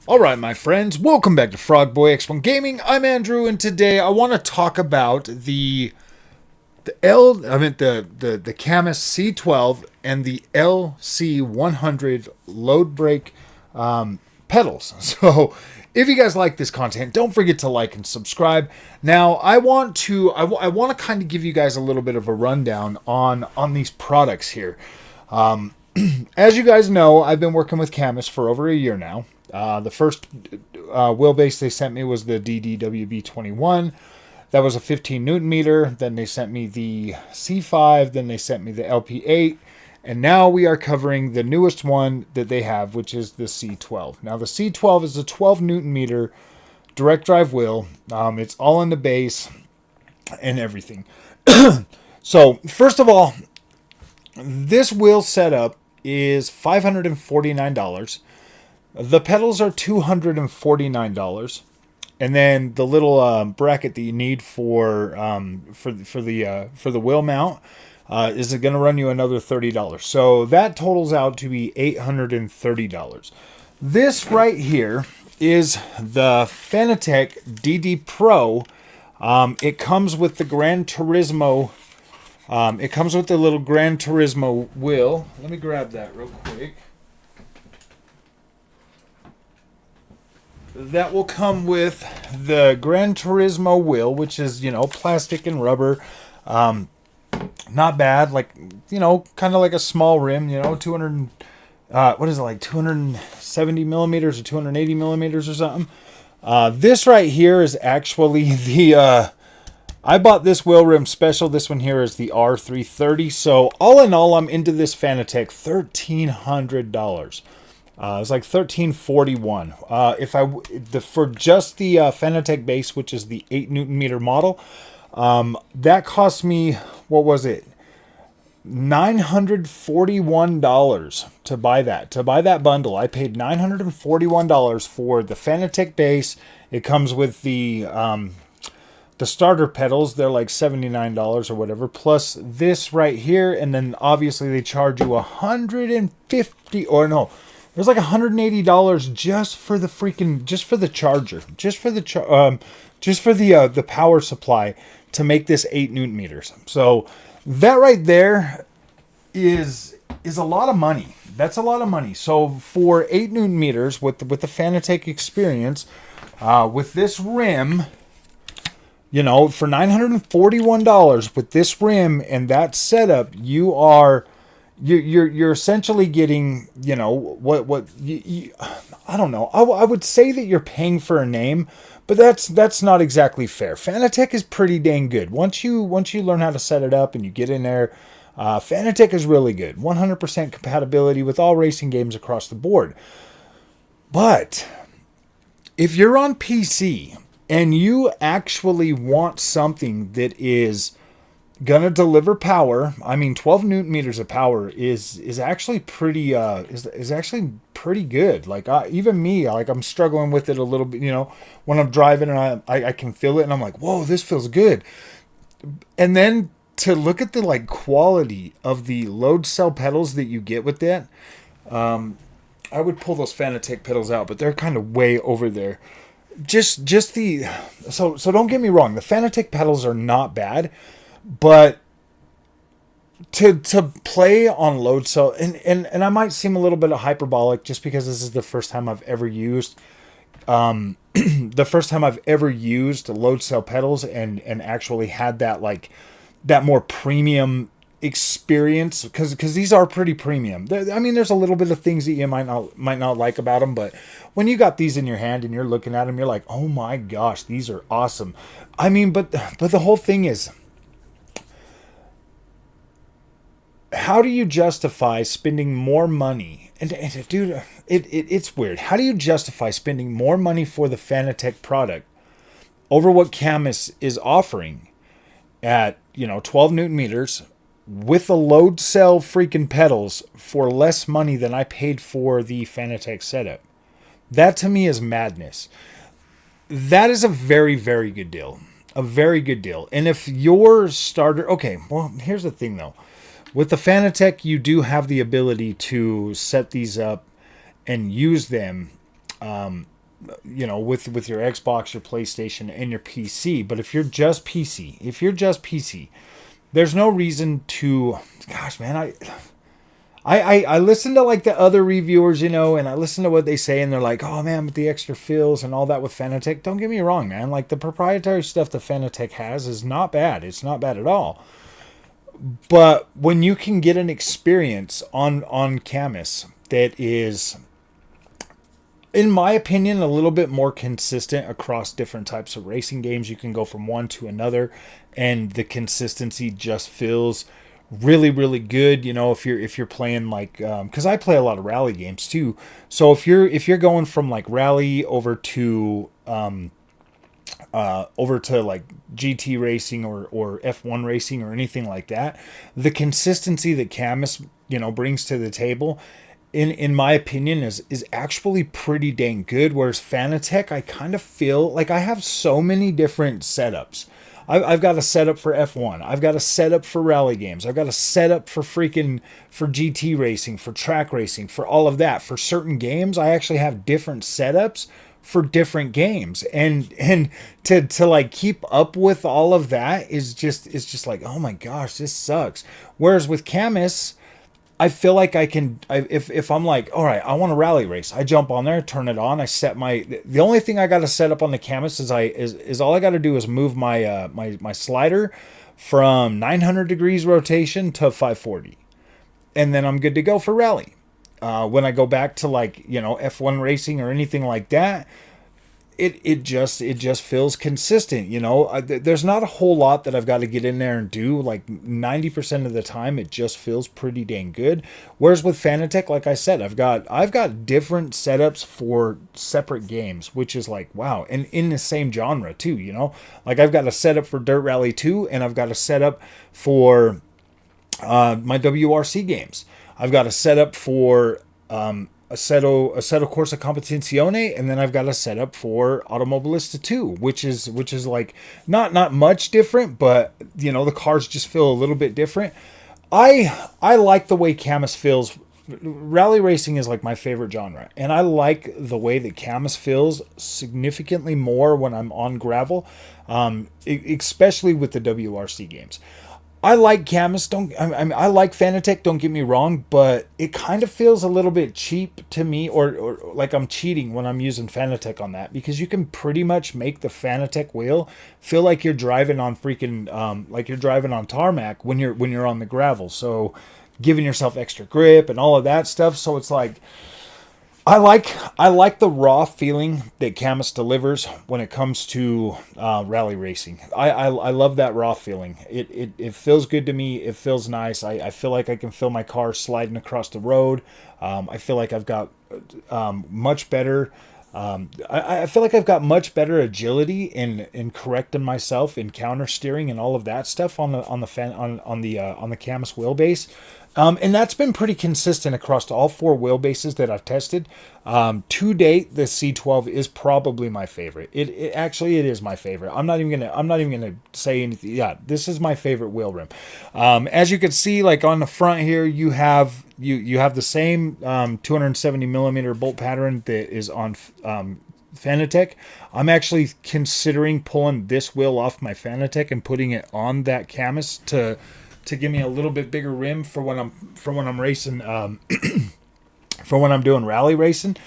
Alright, my friends, welcome back to Frogboy X1 Gaming. I'm Andrew, and today I want to talk about the Cammus C12 and the LC100 load brake pedals. So, if you guys like this content, don't forget to like and subscribe. Now, I want to kind of give you guys a little bit of a rundown on these products here. As you guys know, I've been working with Cammus for over a year now. The first wheelbase they sent me was the DDWB21. That was a 15 Newton meter. Then they sent me the C5. Then they sent me the LP8. And now we are covering the newest one that they have, which is the C12. Now the C12 is a 12 Newton meter direct drive wheel. It's all in the base and everything. So first of all, this wheel setup is $549. The pedals are $249, and then the little bracket that you need for the wheel mount is going to run you another $30. So that totals out to be $830. This right here is the Fanatec DD Pro. It comes with the Gran Turismo. It comes with the little Gran Turismo wheel. Let me grab that real quick. That will come with the Gran Turismo wheel, which is, plastic and rubber. Not bad. Like, kind of like a small rim, 200, what is it, like 270 millimeters or 280 millimeters or something. This right here is actually the, I bought this wheel rim special. This one here is the R330. So all in all, I'm into this Fanatec $1,300. It's like $1,341. For just the Fanatec base, which is the 8 Newton meter model, that cost me, what was it? $941 to buy that. To buy that bundle, I paid $941 for the Fanatec base. It comes with the starter pedals. They're like $79 or whatever, plus this right here, and then obviously they charge you $150, or no, there's like $180 just for the charger, just for the power supply to make this 8 Newton meters. So that right there is a lot of money. That's a lot of money. So for 8 Newton meters with the Fanatec experience, with this rim, for $941 with this rim and that setup, you're essentially getting, I don't know. I would say that you're paying for a name, but that's not exactly fair. Fanatec is pretty dang good. Once you learn how to set it up and you get in there, Fanatec is really good. 100% compatibility with all racing games across the board. But if you're on PC and you actually want something that is gonna deliver power, 12 Newton meters of power is actually pretty is actually pretty good. Like even me, like I'm struggling with it a little bit. When I'm driving and I can feel it, and I'm like, whoa, this feels good. And then to look at the quality of the load cell pedals that you get with that, I would pull those Fanatec pedals out, but they're kind of way over there. So don't get me wrong, the Fanatec pedals are not bad. But to play on load cell, and I might seem a little bit hyperbolic just because this is the first time I've ever used load cell pedals and actually had that more premium experience, because these are pretty premium. There's a little bit of things that you might not like about them, but when you got these in your hand and you're looking at them, you're like, oh my gosh, these are awesome. But the whole thing is, how do you justify spending more money? And dude, it's weird. How do you justify spending more money for the Fanatec product over what Cammus is offering at 12 Newton meters with the load cell freaking pedals for less money than I paid for the Fanatec setup? That to me is madness. That is a very, very good deal. A very good deal. And if your starter, okay, well, here's the thing though. With the Fanatec, you do have the ability to set these up and use them with your Xbox, your PlayStation, and your PC. But if you're just PC, there's no reason to. Gosh, man, I listen to like the other reviewers, and I listen to what they say, and they're like, oh man, with the extra fills and all that with Fanatec. Don't get me wrong, man. Like the proprietary stuff that Fanatec has is not bad. It's not bad at all. But when you can get an experience on Cammus that is, in my opinion, a little bit more consistent across different types of racing games, you can go from one to another, and the consistency just feels really, really good. If you're playing like, because I play a lot of rally games too. So if you're going from like rally over to like GT racing or F1 racing or anything like that, the consistency that Cammus brings to the table, in my opinion, is actually pretty dang good. Whereas Fanatec, I kind of feel like I have so many different setups. I've got a setup for F1. I've got a setup for rally games. I've got a setup for GT racing, for track racing, for all of that. For certain games, I actually have different setups for different games, and to like keep up with all of that is just like, oh my gosh, this sucks. Whereas with Cammus, I feel like if I'm like, all right, I want to rally race, I jump on there, turn it on, I set the only thing I got to set up on the Cammus is all I got to do is move my slider from 900 degrees rotation to 540, and then I'm good to go for rally. When I go back to like F1 racing or anything like that, it just feels consistent. There's not a whole lot that I've got to get in there and do. Like 90% of the time, it just feels pretty dang good. Whereas with Fanatec, like I said, I've got different setups for separate games, which is like, wow, and in the same genre too. Like I've got a setup for Dirt Rally 2, and I've got a setup for my WRC games. I've got a setup for Assetto Corsa Competizione, and then I've got a setup for Automobilista 2, which is like not much different, but the cars just feel a little bit different. I like the way Cammus feels. Rally racing is like my favorite genre, and I like the way that Cammus feels significantly more when I'm on gravel, especially with the WRC games. I like Cammus. I like Fanatec. Don't get me wrong, but it kind of feels a little bit cheap to me, or like I'm cheating when I'm using Fanatec on that, because you can pretty much make the Fanatec wheel feel like you're driving on like you're driving on tarmac when you're on the gravel. So giving yourself extra grip and all of that stuff. So it's like, I like the raw feeling that Cammus delivers when it comes to rally racing. I love that raw feeling. It feels good to me. It feels nice. I feel like I can feel my car sliding across the road. I feel like I've got much better. I feel like I've got much better agility in correcting myself in counter steering and all of that stuff on the Cammus wheelbase. And that's been pretty consistent across all four wheelbases that I've tested. To date, the C12 is probably my favorite. It is my favorite. I'm not even gonna say anything. Yeah, this is my favorite wheel rim. As you can see, like on the front here, you have the same 270 millimeter bolt pattern that is on Fanatec. I'm actually considering pulling this wheel off my Fanatec and putting it on that Cammus to give me a little bit bigger rim for when I'm racing, for when I'm doing rally racing.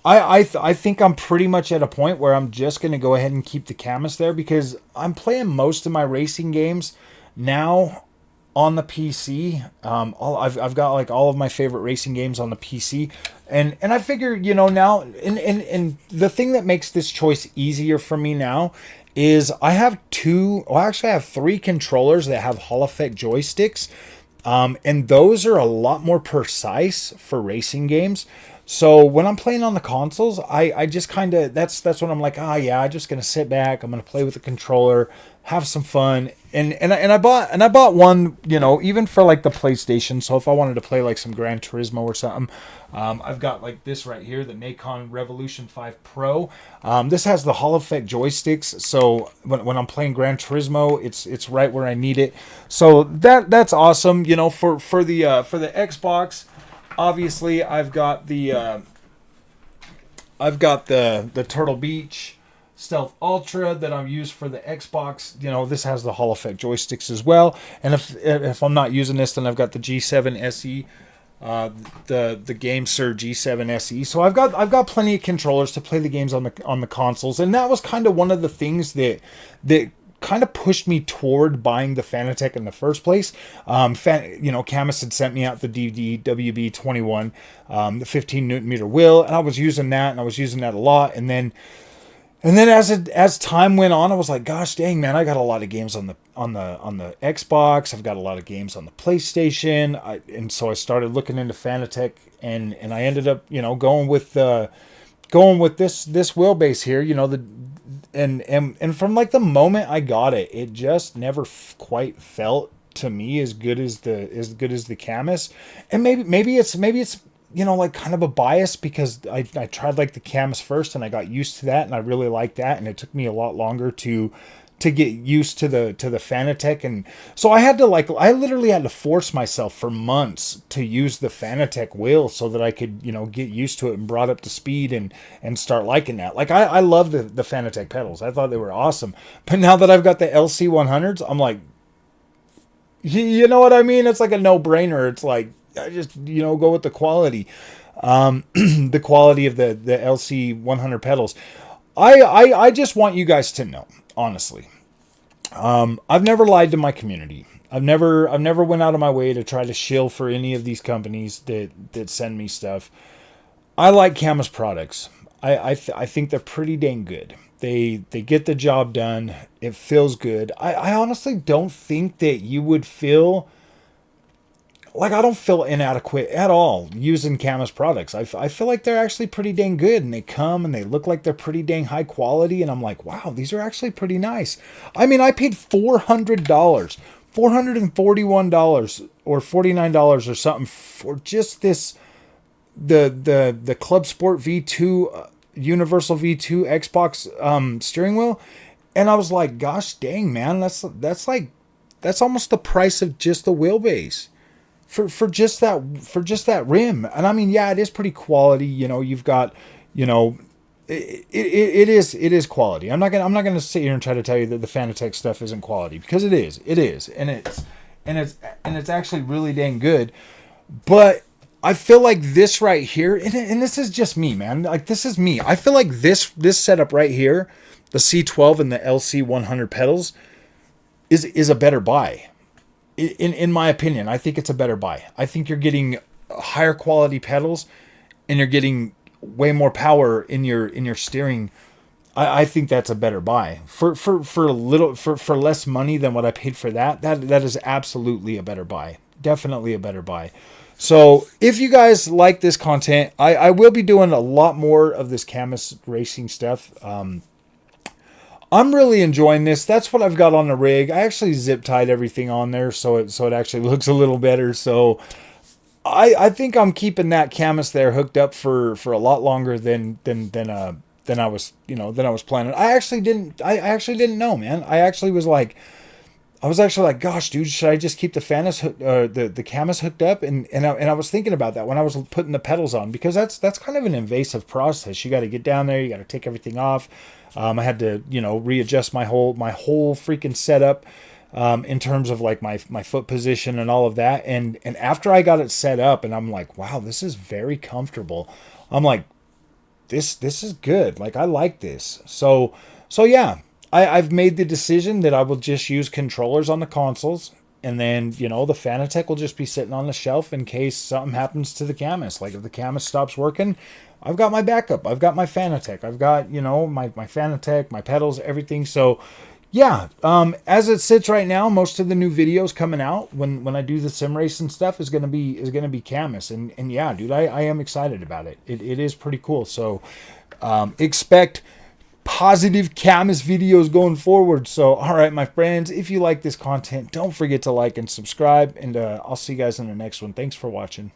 I think I'm pretty much at a point where I'm just going to go ahead and keep the Cammus there, because I'm playing most of my racing games now on the PC. I've got like all of my favorite racing games on the PC, and I figure now, and the thing that makes this choice easier for me now is I have I have three controllers that have Hall effect joysticks, and those are a lot more precise for racing games. So when I'm playing on the consoles, I just kind of, that's when I'm like, yeah, I'm just gonna sit back, I'm gonna play with the controller, have some fun, and I bought one, even for like the PlayStation. So if I wanted to play like some Gran Turismo or something, I've got like this right here, the Nacon Revolution 5 Pro. This has the Hall effect joysticks, so when I'm playing Gran Turismo, it's right where I need it. So that's awesome. For the Xbox, obviously I've got the I've got the Turtle Beach Stealth Ultra that I've used for the Xbox. You know, this has the Hall Effect joysticks as well. And if I'm not using this, then I've got the G7 SE, the GameSir G7 SE. So I've got plenty of controllers to play the games on the consoles. And that was kind of one of the things that kind of pushed me toward buying the Fanatec in the first place. Cammus had sent me out the DDWB21, the 15 Newton meter wheel, and I was using that, and I was using that a lot. And then as time went on, I was like, gosh dang, man, I got a lot of games on the Xbox. I've got a lot of games on the PlayStation. And so I started looking into Fanatec, and I ended up, going with this wheelbase here, and from like the moment I got it, it just never quite felt to me as good as the Cammus. And maybe it's like kind of a bias because I tried like the Cammus first and I got used to that and I really liked that, and it took me a lot longer to get used to the Fanatec. And so I literally had to force myself for months to use the Fanatec wheel so that I could, get used to it and brought up to speed and start liking that. Like I love the Fanatec pedals. I thought they were awesome. But now that I've got the LC100s, I'm like, you know what I mean? It's like a no-brainer. It's like, I just, go with the quality. The quality of the LC100 pedals. I just want you guys to know, honestly, I've never lied to my community. I've never went out of my way to try to shill for any of these companies that send me stuff. I like Cammus products. I think they're pretty dang good. They get the job done. It feels good. I honestly don't think that you would feel like, I don't feel inadequate at all using Cammus products. I feel like they're actually pretty dang good, and they come and they look like they're pretty dang high quality, and I'm like, wow, these are actually pretty nice. I mean, I paid $400, $441 or $49 or something for just this, the Club Sport V2 Universal V2 Xbox steering wheel, and I was like, gosh dang, man, that's almost the price of just the wheelbase. For just that rim. And I mean, yeah, it is pretty quality. You've got, it is quality. I'm not gonna sit here and try to tell you that the Fanatec stuff isn't quality, because it is, and it's actually really dang good. But I feel like this right here, and this is just me, man. Like, this is me. I feel like this setup right here, the C12 and the LC100 pedals, is a better buy. In my opinion, I think it's a better buy. I think you're getting higher quality pedals, and you're getting way more power in your steering. I think that's a better buy for less money than what I paid for that. That is absolutely a better buy. Definitely a better buy. So if you guys like this content, I will be doing a lot more of this Cammus racing stuff. I'm really enjoying this. That's what I've got on the rig. I actually zip tied everything on there so it actually looks a little better. So I think I'm keeping that Cammus there hooked up for a lot longer than I was planning. I actually didn't know, man. I was actually like, gosh, dude, should I just keep the the Cammus hooked up? And I was thinking about that when I was putting the pedals on, because that's kind of an invasive process. You got to get down there, you got to take everything off. I had to, readjust my whole freaking setup in terms of like my foot position and all of that. And after I got it set up, and I'm like, wow, this is very comfortable. I'm like, this is good. Like, I like this. So yeah, I've made the decision that I will just use controllers on the consoles. And then, the Fanatec will just be sitting on the shelf in case something happens to the Cammus. Like, if the Cammus stops working, I've got my backup. I've got my Fanatec. I've got, my Fanatec, my pedals, everything. So, yeah, as it sits right now, most of the new videos coming out when I do the sim racing stuff is gonna be Cammus. And yeah, dude, I am excited about it. It is pretty cool. So, expect positive Cammus videos going forward. So, all right, my friends, if you like this content, don't forget to like and subscribe, and I'll see you guys in the next one. Thanks for watching.